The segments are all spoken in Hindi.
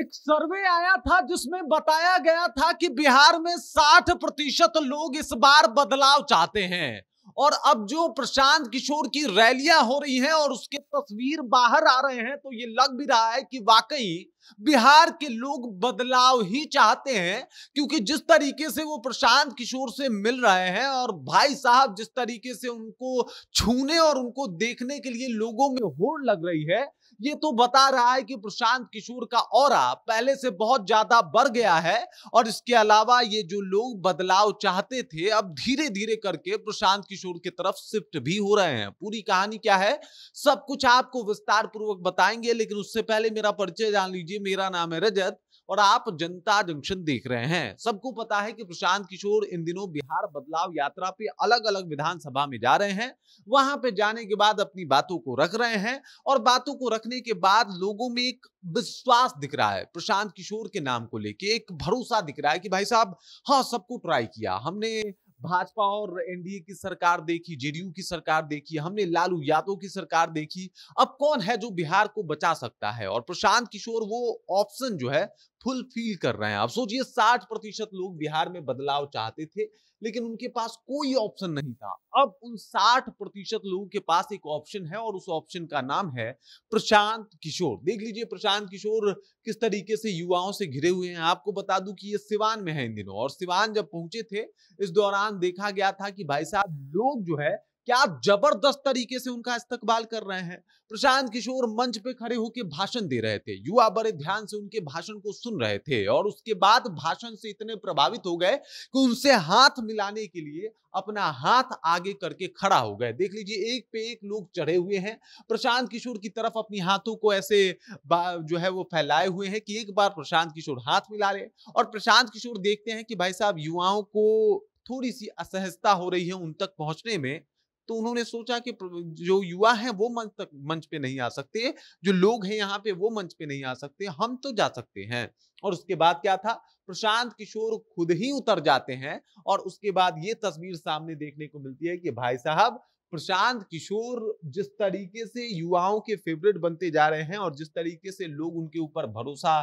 एक सर्वे आया था जिसमें बताया गया था कि बिहार में 60% लोग इस बार बदलाव चाहते हैं। और अब जो प्रशांत किशोर की रैलियां हो रही हैं और उसके तस्वीर बाहर आ रहे हैं, तो ये लग भी रहा है कि वाकई बिहार के लोग बदलाव ही चाहते हैं। क्योंकि जिस तरीके से वो प्रशांत किशोर से मिल रहे हैं और भाई साहब जिस तरीके से उनको छूने और उनको देखने के लिए लोगों में होड़ लग रही है, ये तो बता रहा है कि प्रशांत किशोर का ऑरा पहले से बहुत ज्यादा बढ़ गया है। और इसके अलावा ये जो लोग बदलाव चाहते थे, अब धीरे धीरे करके प्रशांत किशोर की तरफ शिफ्ट भी हो रहे हैं। पूरी कहानी क्या है, सब कुछ आपको विस्तार पूर्वक बताएंगे, लेकिन उससे पहले मेरा परिचय जान लीजिए। मेरा नाम है रजत और आप जनता जंक्शन देख रहे हैं। सबको पता है कि प्रशांत किशोर इन दिनों बिहार बदलाव यात्रा पे अलग अलग विधानसभा में जा रहे हैं। वहां पे जाने के बाद अपनी बातों को रख रहे हैं और बातों को रखने के बाद लोगों में एक विश्वास दिख रहा है प्रशांत किशोर के नाम को लेके, एक भरोसा दिख रहा है कि भाई साहब हाँ, सबको ट्राई किया हमने, भाजपा और एनडीए की सरकार देखी, जेडीयू की सरकार देखी, हमने लालू यादव की सरकार देखी, अब कौन है जो बिहार को बचा सकता है। और प्रशांत किशोर वो ऑप्शन जो है फुलफिल कर रहे हैं। अब सोचिए 60% लोग बिहार में बदलाव चाहते थे, लेकिन उनके पास कोई ऑप्शन नहीं था। अब उन 60% लोगों के पास एक ऑप्शन है और उस ऑप्शन का नाम है प्रशांत किशोर। देख लीजिए प्रशांत किशोर किस तरीके से युवाओं से घिरे हुए हैं। आपको बता दूं कि ये सिवान में है इन दिनों, और सिवान जब पहुंचे थे इस दौरान देखा गया था कि भाई साहब लोग जो है क्या जबरदस्त तरीके से उनका इस्तकबाल कर रहे हैं। प्रशांत किशोर मंच पे खड़े होकर भाषण दे रहे थे, युवा बड़े ध्यान से उनके भाषण को सुन रहे थे और उसके बाद भाषण से इतने प्रभावित हो गए कि उनसे हाथ मिलाने के लिए अपना हाथ आगे करके खड़ा हो गए। देख लीजिए एक पे एक लोग चढ़े हुए हैं प्रशांत किशोर की तरफ, अपनी हाथों को ऐसे जो है वो फैलाए हुए हैं कि एक बार प्रशांत किशोर हाथ मिला रहे। और प्रशांत किशोर देखते हैं कि भाई साहब युवाओं को थोड़ी सी असहजता हो रही है उन तक पहुंचने में, तो उन्होंने सोचा कि जो युवा हैं वो मंच पे नहीं आ सकते, जो लोग हैं यहाँ पे वो मंच पे नहीं आ सकते, हम तो जा सकते हैं। और उसके बाद क्या था, प्रशांत किशोर खुद ही उतर जाते हैं और उसके बाद ये तस्वीर सामने देखने को मिलती है कि भाई साहब प्रशांत किशोर जिस तरीके से युवाओं के फेवरेट बनते जा रहे हैं और जिस तरीके से लोग उनके ऊपर भरोसा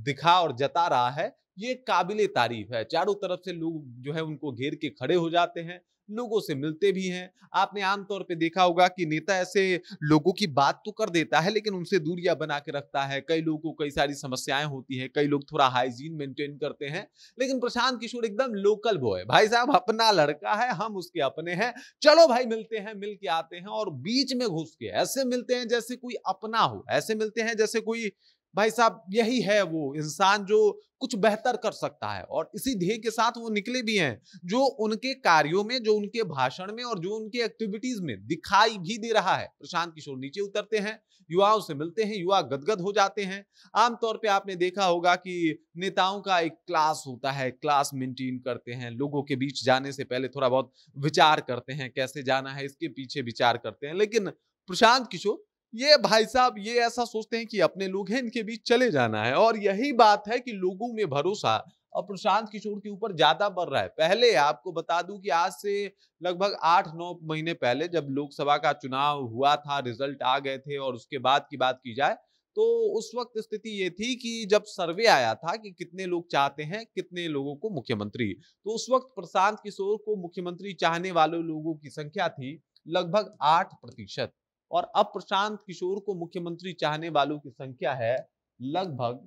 दिखा और जता रहा है, ये काबिले तारीफ है। चारों तरफ से लोग जो है उनको घेर के खड़े हो जाते हैं, लोगों से मिलते भी हैं। आपने आमतौर पे देखा होगा कि नेता ऐसे लोगों की बात तो कर देता है लेकिन उनसे दूरियां बना के रखता है। कई लोगों को कई सारी समस्याएं होती हैं, कई लोग थोड़ा हाइजीन मेंटेन करते हैं, लेकिन प्रशांत किशोर एकदम लोकल बॉय, भाई साहब अपना लड़का है, हम उसके अपने हैं, चलो भाई मिलते हैं, मिल के आते हैं। और बीच में घुस के ऐसे मिलते हैं जैसे कोई अपना हो, ऐसे मिलते हैं जैसे कोई भाई साहब यही है वो इंसान जो कुछ बेहतर कर सकता है। और इसी ध्येय के साथ वो निकले भी हैं, जो उनके कार्यों में, जो उनके भाषण में और जो उनके एक्टिविटीज में दिखाई भी दे रहा है। प्रशांत किशोर नीचे उतरते हैं, युवाओं से मिलते हैं, युवा गदगद हो जाते हैं। आमतौर पे आपने देखा होगा कि नेताओं का एक क्लास होता है, क्लास मेंटेन करते हैं, लोगों के बीच जाने से पहले थोड़ा बहुत विचार करते हैं, कैसे जाना है इसके पीछे विचार करते हैं। लेकिन प्रशांत किशोर ये भाई साहब ये ऐसा सोचते हैं कि अपने लोग हैं, इनके बीच चले जाना है। और यही बात है कि लोगों में भरोसा अब प्रशांत किशोर के ऊपर ज्यादा बढ़ रहा है। पहले आपको बता दूं कि आज से लगभग 8-9 महीने पहले जब लोकसभा का चुनाव हुआ था, रिजल्ट आ गए थे और उसके बाद की बात की जाए तो उस वक्त स्थिति ये थी कि जब सर्वे आया था कि कितने लोग चाहते हैं कितने लोगों को मुख्यमंत्री, तो उस वक्त प्रशांत किशोर को मुख्यमंत्री चाहने वाले लोगों की संख्या थी लगभग 8%। और अब प्रशांत किशोर को मुख्यमंत्री चाहने वालों की संख्या है लगभग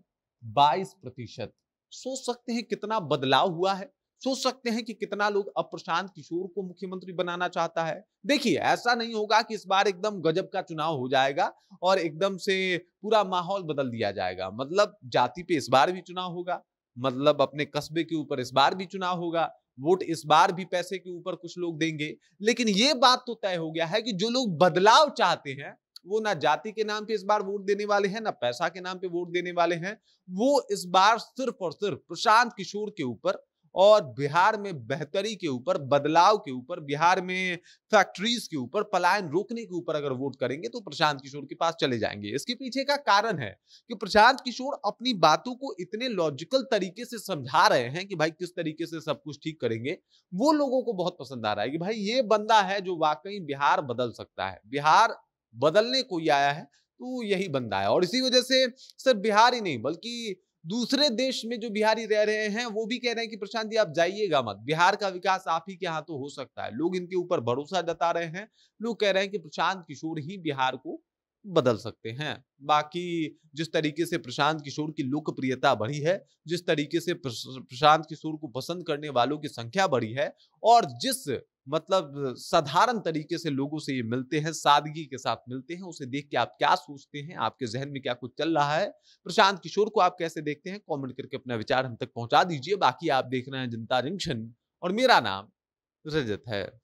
22%। सोच सकते हैं कितना बदलाव हुआ है, सोच सकते हैं कि कितना लोग अब प्रशांत किशोर को मुख्यमंत्री बनाना चाहता है। देखिए ऐसा नहीं होगा कि इस बार एकदम गजब का चुनाव हो जाएगा और एकदम से पूरा माहौल बदल दिया जाएगा। मतलब जाति पे इस बार भी चुनाव होगा, मतलब अपने कस्बे के ऊपर इस बार भी चुनाव होगा, वोट इस बार भी पैसे के ऊपर कुछ लोग देंगे। लेकिन ये बात तो तय हो गया है कि जो लोग बदलाव चाहते हैं वो ना जाति के नाम पे इस बार वोट देने वाले हैं, ना पैसा के नाम पे वोट देने वाले हैं। वो इस बार सिर्फ और सिर्फ प्रशांत किशोर के ऊपर और बिहार में बेहतरी के ऊपर, बदलाव के ऊपर, बिहार में फैक्ट्रीज के ऊपर, पलायन रोकने के ऊपर अगर वोट करेंगे तो प्रशांत किशोर के पास चले जाएंगे। इसके पीछे का कारण है कि प्रशांत किशोर अपनी बातों को इतने लॉजिकल तरीके से समझा रहे हैं कि भाई किस तरीके से सब कुछ ठीक करेंगे। वो लोगों को बहुत पसंद आ रहा है कि भाई ये बंदा है जो वाकई बिहार बदल सकता है, बिहार बदलने कोई आया है तो यही बंदा है। और इसी वजह से सिर्फ बिहार ही नहीं बल्कि दूसरे देश में जो बिहारी रह रहे हैं वो भी कह रहे हैं कि प्रशांत जी आप जाइएगा मत, बिहार का विकास आप ही के हाथों हो सकता है। लोग इनके ऊपर भरोसा जता रहे हैं। लोग कह रहे हैं कि प्रशांत किशोर ही बिहार को बदल सकते हैं। बाकी जिस तरीके से प्रशांत किशोर की लोकप्रियता बढ़ी है, जिस तरीके से प्रशांत किशोर को पसंद करने वालों की संख्या बढ़ी है, और जिस मतलब साधारण तरीके से लोगों से ये मिलते हैं, सादगी के साथ मिलते हैं, उसे देख के आप क्या सोचते हैं? आपके ज़हन में क्या कुछ चल रहा है? प्रशांत किशोर को आप कैसे देखते हैं? कमेंट करके अपना विचार हम तक पहुंचा दीजिए। बाकी आप देख रहे हैं जनता जंक्शन और मेरा नाम रजत है।